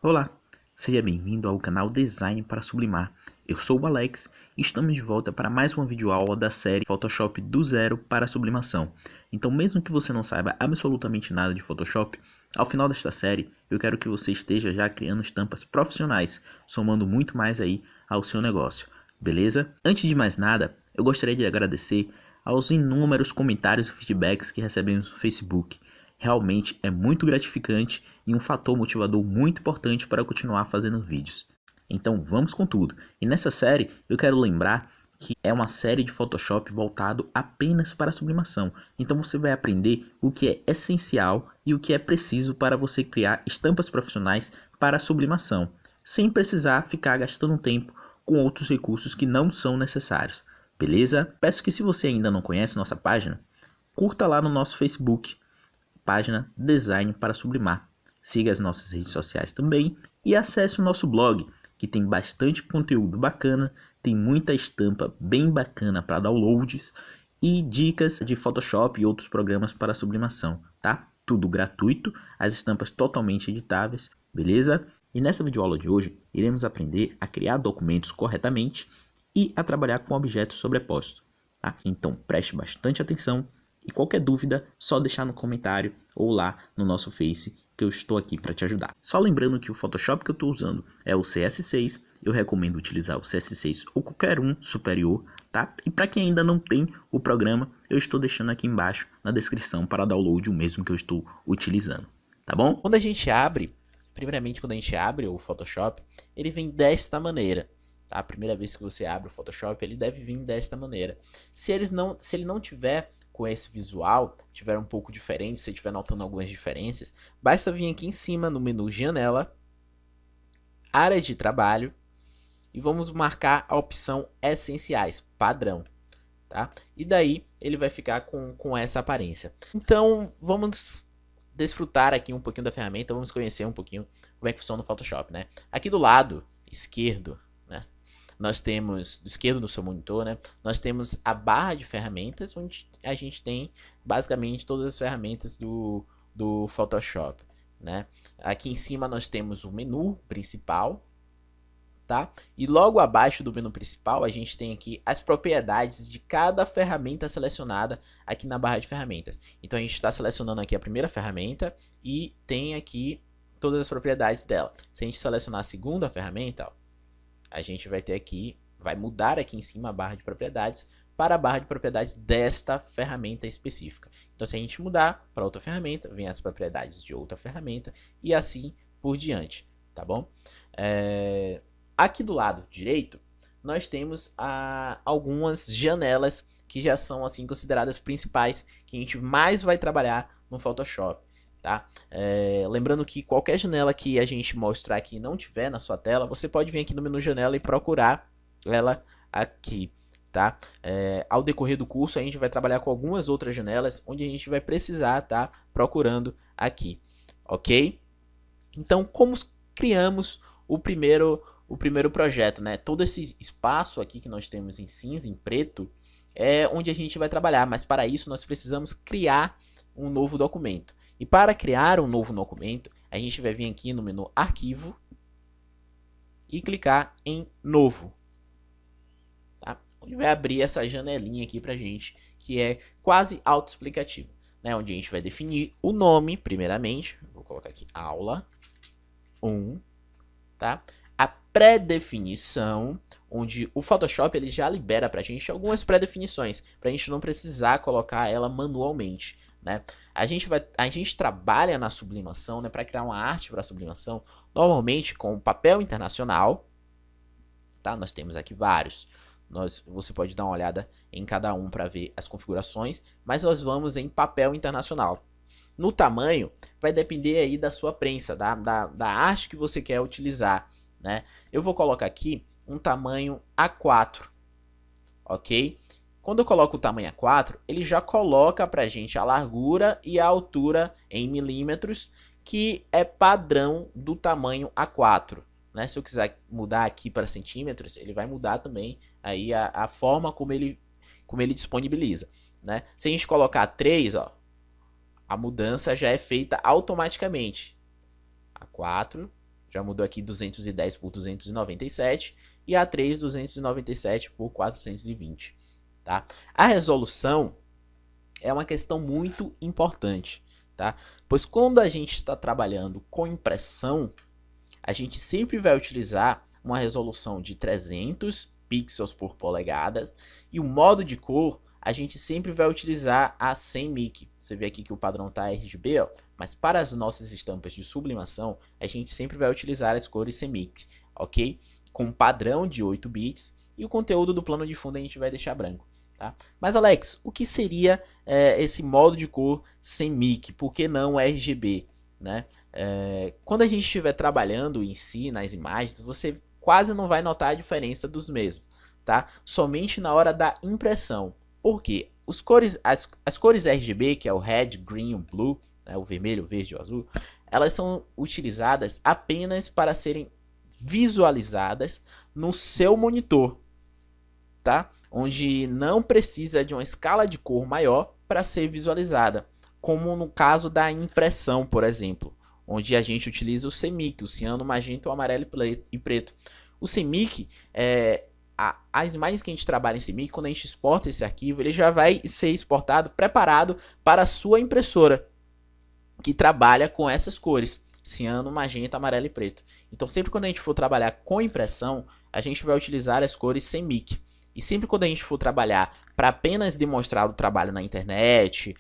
Olá, seja bem-vindo ao canal Design para Sublimar. Eu sou o Alex e estamos de volta para mais uma videoaula da série Photoshop do zero para sublimação. Então, mesmo que você não saiba absolutamente nada de Photoshop, ao final desta série eu quero que você esteja já criando estampas profissionais, somando muito mais aí ao seu negócio, beleza? Antes de mais nada, eu gostaria de agradecer aos inúmeros comentários e feedbacks que recebemos no Facebook. Realmente é muito gratificante e um fator motivador muito importante para continuar fazendo vídeos. Então vamos com tudo. E nessa série eu quero lembrar que é uma série de Photoshop voltado apenas para a sublimação. Então você vai aprender o que é essencial e o que é preciso para você criar estampas profissionais para a sublimação, sem precisar ficar gastando tempo com outros recursos que não são necessários. Beleza? Peço que, se você ainda não conhece nossa página, curta lá no nosso Facebook, página Design para Sublimar. Siga as nossas redes sociais também e acesse o nosso blog, que tem bastante conteúdo bacana, tem muita estampa bem bacana para downloads e dicas de Photoshop e outros programas para sublimação, tá? Tudo gratuito, as estampas totalmente editáveis, beleza? E nessa videoaula de hoje, iremos aprender a criar documentos corretamente e a trabalhar com objetos sobrepostos, tá? Então preste bastante atenção. E qualquer dúvida, só deixar no comentário ou lá no nosso Face, que eu estou aqui para te ajudar. Só lembrando que o Photoshop que eu estou usando é o CS6, eu recomendo utilizar o CS6 ou qualquer um superior, tá? E para quem ainda não tem o programa, eu estou deixando aqui embaixo na descrição para download o mesmo que eu estou utilizando, tá bom? Quando a gente abre, primeiramente quando a gente abre o Photoshop, ele vem desta maneira. Tá? A primeira vez que você abre o Photoshop, ele deve vir desta maneira. Se ele não tiver com esse visual, tiver um pouco diferente, se estiver notando algumas diferenças, basta vir aqui em cima no menu Janela, Área de Trabalho, e vamos marcar a opção Essenciais, Padrão. Tá? E daí ele vai ficar com essa aparência. Então vamos desfrutar aqui um pouquinho da ferramenta, vamos conhecer um pouquinho como é que funciona o Photoshop, né? Aqui do lado esquerdo, né, nós temos, do esquerdo do seu monitor, né, nós temos a barra de ferramentas, onde a gente tem basicamente todas as ferramentas do Photoshop, né? Aqui em cima nós temos o menu principal, tá? E logo abaixo do menu principal a gente tem aqui as propriedades de cada ferramenta selecionada aqui na barra de ferramentas. Então a gente está selecionando aqui a primeira ferramenta e tem aqui todas as propriedades dela. Se a gente selecionar a segunda ferramenta, ó, a gente vai ter aqui, vai mudar aqui em cima a barra de propriedades para a barra de propriedades desta ferramenta específica. Então se a gente mudar para outra ferramenta, vem as propriedades de outra ferramenta e assim por diante, tá bom? Aqui do lado direito, nós temos algumas janelas que já são assim consideradas principais, que a gente mais vai trabalhar no Photoshop. Tá? Lembrando que qualquer janela que a gente mostrar aqui não tiver na sua tela, você pode vir aqui no menu janela e procurar ela aqui. Tá? Ao decorrer do curso a gente vai trabalhar com algumas outras janelas, onde a gente vai precisar estar procurando aqui. Ok? Então, como criamos o primeiro projeto, né? Todo esse espaço aqui que nós temos em cinza, em preto, é onde a gente vai trabalhar, mas para isso nós precisamos criar um novo documento. E para criar um novo documento, a gente vai vir aqui no menu Arquivo e clicar em Novo. Tá? Onde vai abrir essa janelinha aqui pra gente, que é quase autoexplicativo, né? Onde a gente vai definir o nome, primeiramente. Vou colocar aqui Aula 1, tá? A pré-definição, onde o Photoshop ele já libera pra gente algumas pré-definições, pra gente não precisar colocar ela manualmente, né? A gente trabalha na sublimação, né, para criar uma arte para sublimação, normalmente com papel internacional, tá? Nós temos aqui vários. Você pode dar uma olhada em cada um para ver as configurações, mas nós vamos em papel internacional. No tamanho, vai depender aí da sua prensa, da arte que você quer utilizar, né? Eu vou colocar aqui um tamanho A4, ok? Quando eu coloco o tamanho A4, ele já coloca pra gente a largura e a altura em milímetros, que é padrão do tamanho A4, né? Se eu quiser mudar aqui para centímetros, ele vai mudar também aí a forma como ele disponibiliza, né? Se a gente colocar 3, ó, a mudança já é feita automaticamente. A4 Já mudou aqui 210 por 297 e A3 297 por 420, tá? A resolução é uma questão muito importante, tá? Pois quando a gente está trabalhando com impressão, a gente sempre vai utilizar uma resolução de 300 pixels por polegada e o modo de cor a gente sempre vai utilizar a 100 mic. Você vê aqui que o padrão tá RGB, ó, mas para as nossas estampas de sublimação, a gente sempre vai utilizar as cores 100 mic, ok? Com padrão de 8 bits e o conteúdo do plano de fundo a gente vai deixar branco, tá? Mas Alex, o que seria esse modo de cor 100 mic? Por que não RGB, né? Quando a gente estiver trabalhando em si nas imagens, você quase não vai notar a diferença dos mesmos, tá? Somente na hora da impressão. Por quê? As cores RGB, que é o red, green, o blue, né, o vermelho, o verde, o azul, elas são utilizadas apenas para serem visualizadas no seu monitor, tá? Onde não precisa de uma escala de cor maior para ser visualizada, como no caso da impressão, por exemplo, onde a gente utiliza o CMYK, o ciano, magenta, o amarelo e preto. O CMYK as imagens que a gente trabalha em CMYK, quando a gente exporta esse arquivo, ele já vai ser exportado, preparado para a sua impressora, que trabalha com essas cores, ciano, magenta, amarelo e preto. Então sempre quando a gente for trabalhar com impressão, a gente vai utilizar as cores CMYK. E sempre quando a gente for trabalhar para apenas demonstrar o trabalho na internet,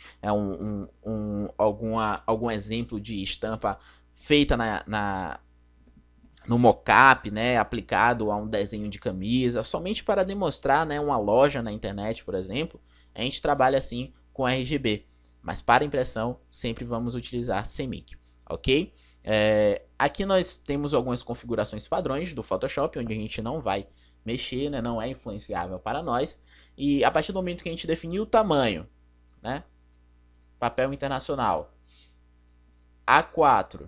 algum exemplo de estampa feita no mockup, né, aplicado a um desenho de camisa, somente para demonstrar, né, uma loja na internet, por exemplo, a gente trabalha assim com RGB. Mas para impressão, sempre vamos utilizar CMYK, ok? Aqui nós temos algumas configurações padrões do Photoshop, onde a gente não vai mexer, né, não é influenciável para nós. E a partir do momento que a gente definiu o tamanho, né, papel internacional, A4,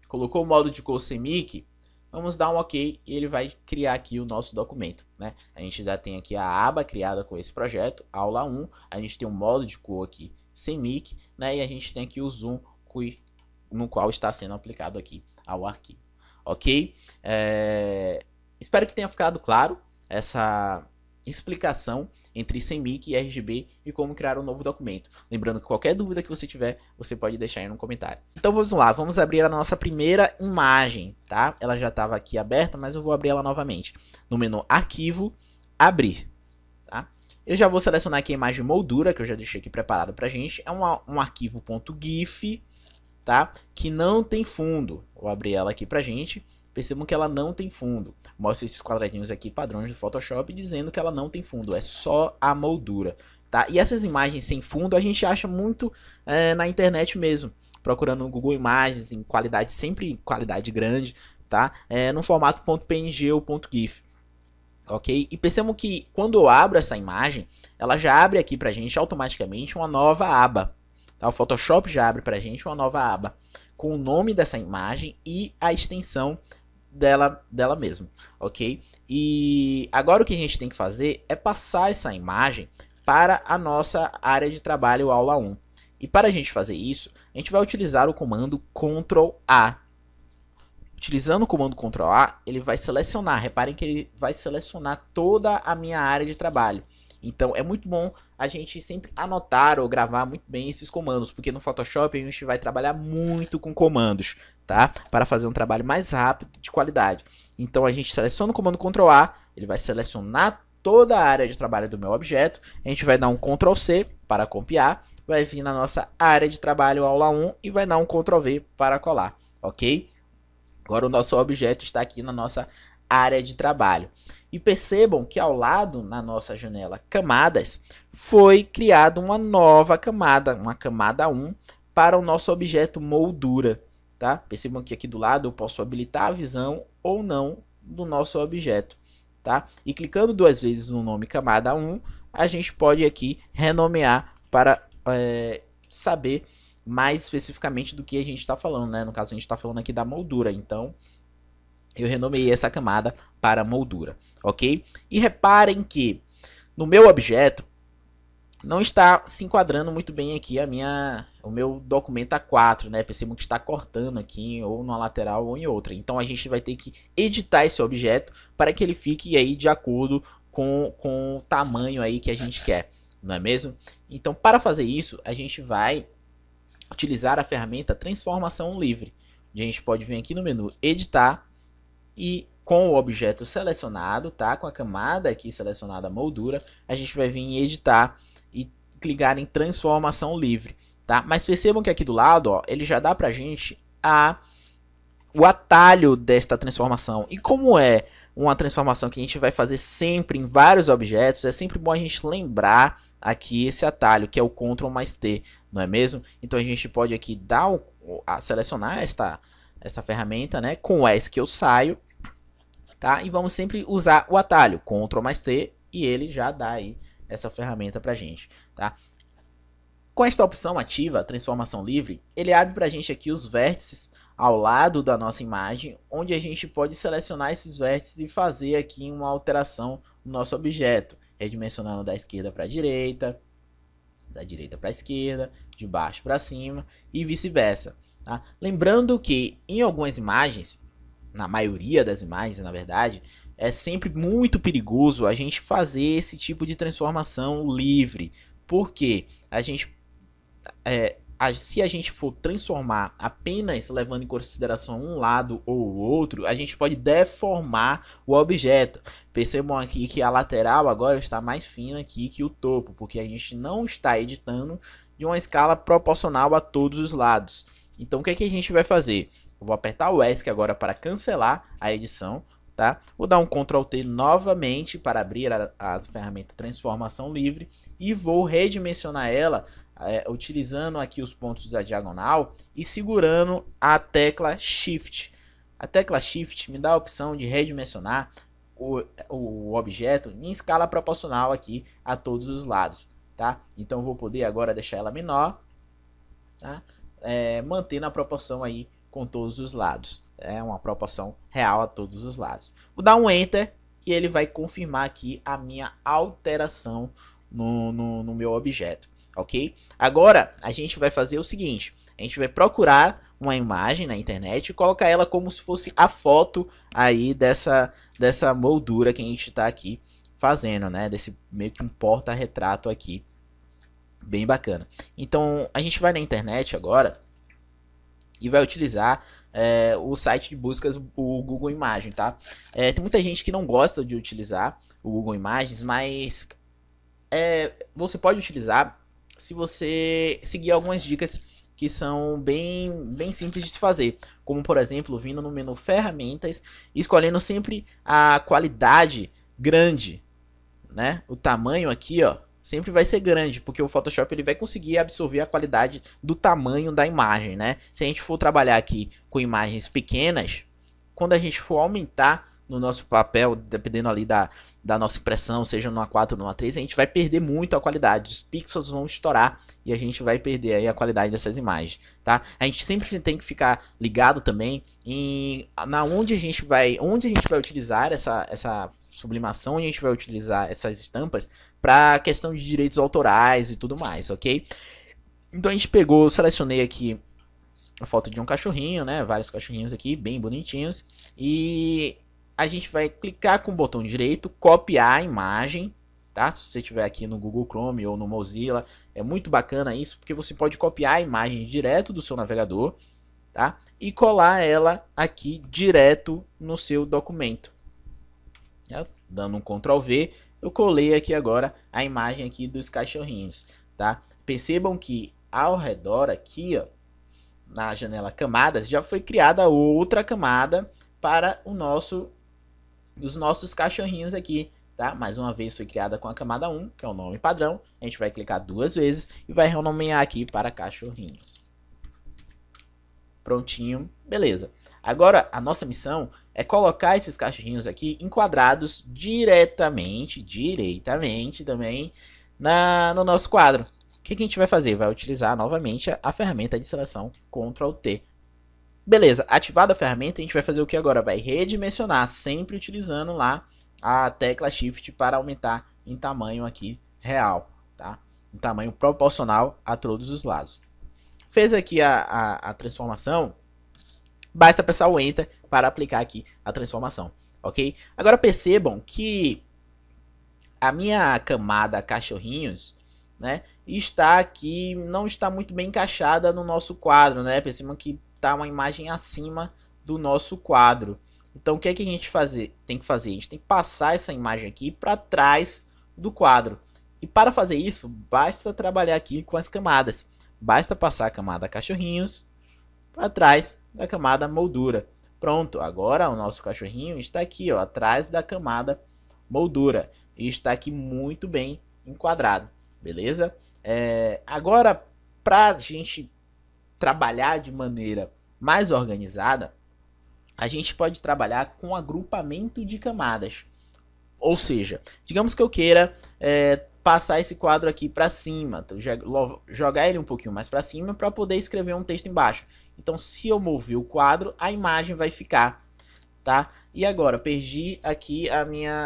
colocou o modo de cor CMYK, vamos dar um OK e ele vai criar aqui o nosso documento, né? A gente já tem aqui a aba criada com esse projeto, aula 1, a gente tem um modo de cor aqui CMYK, né? E a gente tem aqui o zoom no qual está sendo aplicado aqui ao arquivo, ok? Espero que tenha ficado claro essa explicação entre CMYK e RGB e como criar um novo documento. Lembrando que qualquer dúvida que você tiver, você pode deixar aí no comentário. Então vamos lá, vamos abrir a nossa primeira imagem, tá? Ela já estava aqui aberta, mas eu vou abrir ela novamente. No menu Arquivo, Abrir, tá? Eu já vou selecionar aqui a imagem moldura, que eu já deixei aqui preparado pra gente. É um arquivo .gif, tá? Que não tem fundo. Vou abrir ela aqui pra gente. Percebam que ela não tem fundo. Mostra esses quadradinhos aqui, padrões do Photoshop, dizendo que ela não tem fundo. É só a moldura, tá? E essas imagens sem fundo a gente acha muito na internet mesmo. Procurando no Google Imagens, em qualidade, sempre qualidade grande, tá? No formato .png ou .gif. Ok? E percebam que quando eu abro essa imagem, ela já abre aqui pra gente automaticamente uma nova aba. Tá? O Photoshop já abre pra gente uma nova aba com o nome dessa imagem e a extensão dela mesmo, ok? E agora o que a gente tem que fazer é passar essa imagem para a nossa área de trabalho aula 1. E para a gente fazer isso, a gente vai utilizar o comando Ctrl A. Utilizando o comando Ctrl A, ele vai selecionar, reparem que ele vai selecionar toda a minha área de trabalho. Então é muito bom a gente sempre anotar ou gravar muito bem esses comandos, porque no Photoshop a gente vai trabalhar muito com comandos, tá? Para fazer um trabalho mais rápido e de qualidade. Então a gente seleciona o comando Ctrl A, ele vai selecionar toda a área de trabalho do meu objeto, a gente vai dar um Ctrl C para copiar, vai vir na nossa área de trabalho aula 1 e vai dar um Ctrl V para colar, ok? Agora o nosso objeto está aqui na nossa área de trabalho. E percebam que ao lado, na nossa janela Camadas, foi criada uma nova camada, uma camada 1, para o nosso objeto Moldura. Tá? Percebam que aqui do lado eu posso habilitar a visão ou não do nosso objeto. Tá? E clicando duas vezes no nome Camada 1, a gente pode aqui renomear para saber mais especificamente do que a gente está falando. Né? No caso, a gente está falando aqui da moldura. Então, eu renomeei essa camada para moldura, ok? E reparem que no meu objeto não está se enquadrando muito bem aqui o meu documento A4, né? Percebam que está cortando aqui, ou numa lateral ou em outra. Então a gente vai ter que editar esse objeto para que ele fique aí de acordo com o tamanho aí que a gente quer, não é mesmo? Então, para fazer isso, a gente vai utilizar a ferramenta Transformação Livre. A gente pode vir aqui no menu Editar e com o objeto selecionado, tá? Com a camada aqui selecionada, a moldura, a gente vai vir em Editar e clicar em Transformação Livre, tá? Mas percebam que aqui do lado, ó, ele já dá pra gente o atalho desta transformação. E como é uma transformação que a gente vai fazer sempre em vários objetos, é sempre bom a gente lembrar aqui esse atalho, que é o Ctrl mais T, não é mesmo? Então a gente pode aqui selecionar esta ferramenta, né? Com o S que eu saio, tá? E vamos sempre usar o atalho, Ctrl mais T, e ele já dá aí essa ferramenta pra gente, tá? Com esta opção ativa, transformação livre, ele abre pra gente aqui os vértices ao lado da nossa imagem, onde a gente pode selecionar esses vértices e fazer aqui uma alteração no nosso objeto, redimensionando da esquerda para a direita, da direita para a esquerda, de baixo para cima e vice-versa. Tá? Lembrando que em algumas imagens, na maioria das imagens, na verdade, é sempre muito perigoso a gente fazer esse tipo de transformação livre, porque se a gente for transformar apenas levando em consideração um lado ou o outro, a gente pode deformar o objeto. Percebam aqui que a lateral agora está mais fina aqui que o topo, porque a gente não está editando de uma escala proporcional a todos os lados. Então o que é que a gente vai fazer? Eu vou apertar o ESC agora para cancelar a edição, tá? Vou dar um Ctrl T novamente para abrir a ferramenta Transformação Livre e vou redimensionar ela utilizando aqui os pontos da diagonal e segurando a tecla Shift. A tecla Shift me dá a opção de redimensionar o objeto em escala proporcional aqui a todos os lados, tá? Então vou poder agora deixar ela menor, tá? Mantendo a proporção aí com todos os lados. É uma proporção real a todos os lados. Vou dar um Enter e ele vai confirmar aqui a minha alteração no meu objeto. Ok? Agora a gente vai fazer o seguinte: a gente vai procurar uma imagem na internet e colocar ela como se fosse a foto aí dessa moldura que a gente está aqui fazendo, né? Desse meio que um porta-retrato aqui, bem bacana. Então a gente vai na internet agora e vai utilizar o site de buscas, o Google Imagem, tá? Tem muita gente que não gosta de utilizar o Google Imagens, mas você pode utilizar se você seguir algumas dicas que são bem simples de se fazer, como por exemplo, vindo no menu ferramentas, escolhendo sempre a qualidade grande, né? O tamanho aqui, ó, sempre vai ser grande, porque o Photoshop ele vai conseguir absorver a qualidade do tamanho da imagem, né? Se a gente for trabalhar aqui com imagens pequenas, quando a gente for aumentar no nosso papel, dependendo ali da nossa impressão, seja no A4 ou no A3, a gente vai perder muito a qualidade, os pixels vão estourar e a gente vai perder aí a qualidade dessas imagens, tá? A gente sempre tem que ficar ligado também onde a gente vai utilizar essa sublimação, onde a gente vai utilizar essas estampas para questão de direitos autorais e tudo mais, ok? Então a gente selecionei aqui a foto de um cachorrinho, né? Vários cachorrinhos aqui, bem bonitinhos, e a gente vai clicar com o botão direito, copiar a imagem, tá? Se você estiver aqui no Google Chrome ou no Mozilla, é muito bacana isso, porque você pode copiar a imagem direto do seu navegador, tá? E colar ela aqui direto no seu documento. Dando um Ctrl V, eu colei aqui agora a imagem aqui dos cachorrinhos, tá? Percebam que ao redor aqui, ó, na janela camadas, já foi criada outra camada para os nossos cachorrinhos aqui, tá? Mais uma vez foi criada com a camada 1, que é o nome padrão. A gente vai clicar 2 vezes e vai renomear aqui para cachorrinhos. Prontinho, beleza. Agora a nossa missão é colocar esses cachorrinhos aqui enquadrados diretamente também no nosso quadro. O que a gente vai fazer? Vai utilizar novamente a ferramenta de seleção Ctrl T. Beleza, ativada a ferramenta, a gente vai fazer o que agora? Vai redimensionar, sempre utilizando lá a tecla Shift para aumentar em tamanho aqui real, tá? Em tamanho proporcional a todos os lados. Fez aqui a transformação, basta apertar o Enter para aplicar aqui a transformação, ok? Agora percebam que a minha camada cachorrinhos, né, está aqui, não está muito bem encaixada no nosso quadro, né? Percebam que está uma imagem acima do nosso quadro. Então o que é que a gente tem que fazer? A gente tem que passar essa imagem aqui para trás do quadro. E para fazer isso, basta trabalhar aqui com as camadas. Basta passar a camada cachorrinhos para trás da camada moldura. Pronto, agora o nosso cachorrinho está aqui, ó, atrás da camada moldura. E está aqui muito bem enquadrado, beleza? Agora, para a gente trabalhar de maneira mais organizada, a gente pode trabalhar com agrupamento de camadas. Ou seja, digamos que eu queira passar esse quadro aqui para cima, então, jogar ele um pouquinho mais para cima para poder escrever um texto embaixo. Então, se eu mover o quadro, a imagem vai ficar, tá? E agora, perdi aqui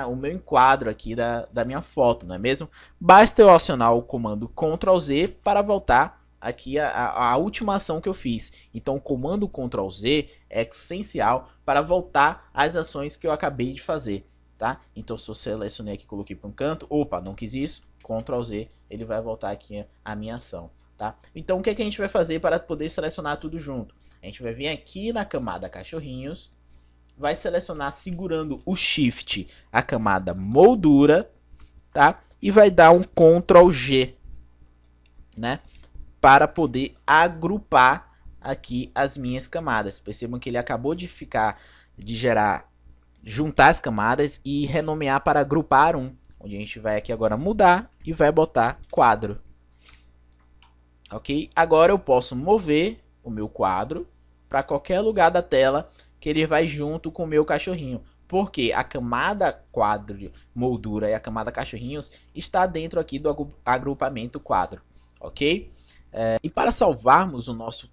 o meu enquadro aqui da minha foto, não é mesmo? Basta eu acionar o comando Ctrl Z para voltar aqui a última ação que eu fiz. Então, o comando Ctrl Z é essencial para voltar às ações que eu acabei de fazer. Tá? Então, se eu selecionei aqui e coloquei para um canto, opa, não quis isso, Ctrl Z, ele vai voltar aqui a minha ação. Tá? Então, o que é que a gente vai fazer para poder selecionar tudo junto? A gente vai vir aqui na camada cachorrinhos, vai selecionar segurando o Shift a camada moldura, tá? E vai dar um Ctrl G, né? Para poder agrupar aqui as minhas camadas. Percebam que ele acabou de juntar as camadas e renomear para agrupar onde a gente vai aqui agora mudar e vai botar quadro. Ok? Agora eu posso mover o meu quadro para qualquer lugar da tela que ele vai junto com o meu cachorrinho. Porque a camada quadro moldura e a camada cachorrinhos está dentro aqui do agrupamento quadro. Ok? E para salvarmos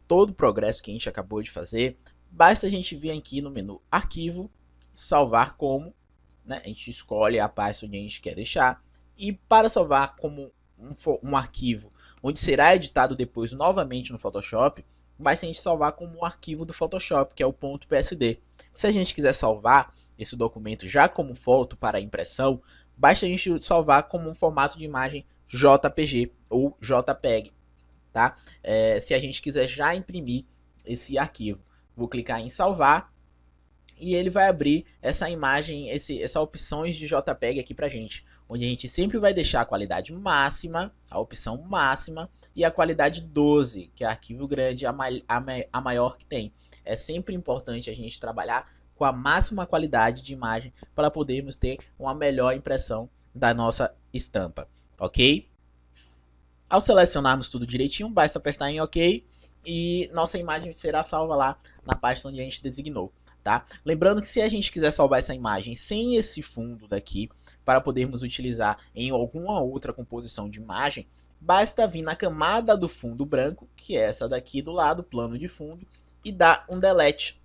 todo o progresso que a gente acabou de fazer, basta a gente vir aqui no menu Arquivo, salvar como, né? A gente escolhe a pasta onde a gente quer deixar. E para salvar como um arquivo onde será editado depois novamente no Photoshop, basta a gente salvar como um arquivo do Photoshop, que é o .psd. Se a gente quiser salvar esse documento já como foto para impressão, basta a gente salvar como um formato de imagem JPG ou JPEG. Tá? Se a gente quiser já imprimir esse arquivo, vou clicar em salvar e ele vai abrir essa imagem, essa opções de JPEG aqui pra gente, onde a gente sempre vai deixar a qualidade máxima, a opção máxima, e a qualidade 12, que é arquivo grande, a maior que tem. É sempre importante a gente trabalhar com a máxima qualidade de imagem para podermos ter uma melhor impressão da nossa estampa, ok? Ao selecionarmos tudo direitinho, basta apertar em OK e nossa imagem será salva lá na pasta onde a gente designou. Tá? Lembrando que se a gente quiser salvar essa imagem sem esse fundo daqui, para podermos utilizar em alguma outra composição de imagem, basta vir na camada do fundo branco, que é essa daqui do lado, plano de fundo, e dar um delete.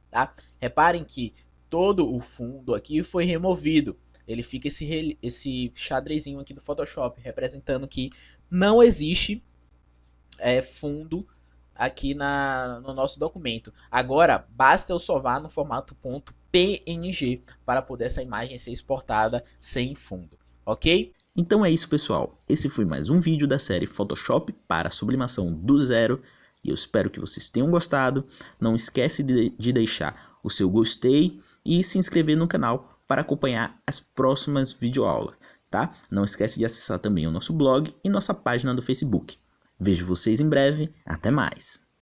Tá? Reparem que todo o fundo aqui foi removido. Ele fica esse xadrezinho aqui do Photoshop, representando que não existe fundo aqui no nosso documento. Agora, basta eu salvar no formato .png para poder essa imagem ser exportada sem fundo, ok? Então é isso, pessoal. Esse foi mais um vídeo da série Photoshop para sublimação do zero. E eu espero que vocês tenham gostado. Não esquece de deixar o seu gostei e se inscrever no canal para acompanhar as próximas videoaulas, tá? Não esquece de acessar também o nosso blog e nossa página do Facebook. Vejo vocês em breve, até mais!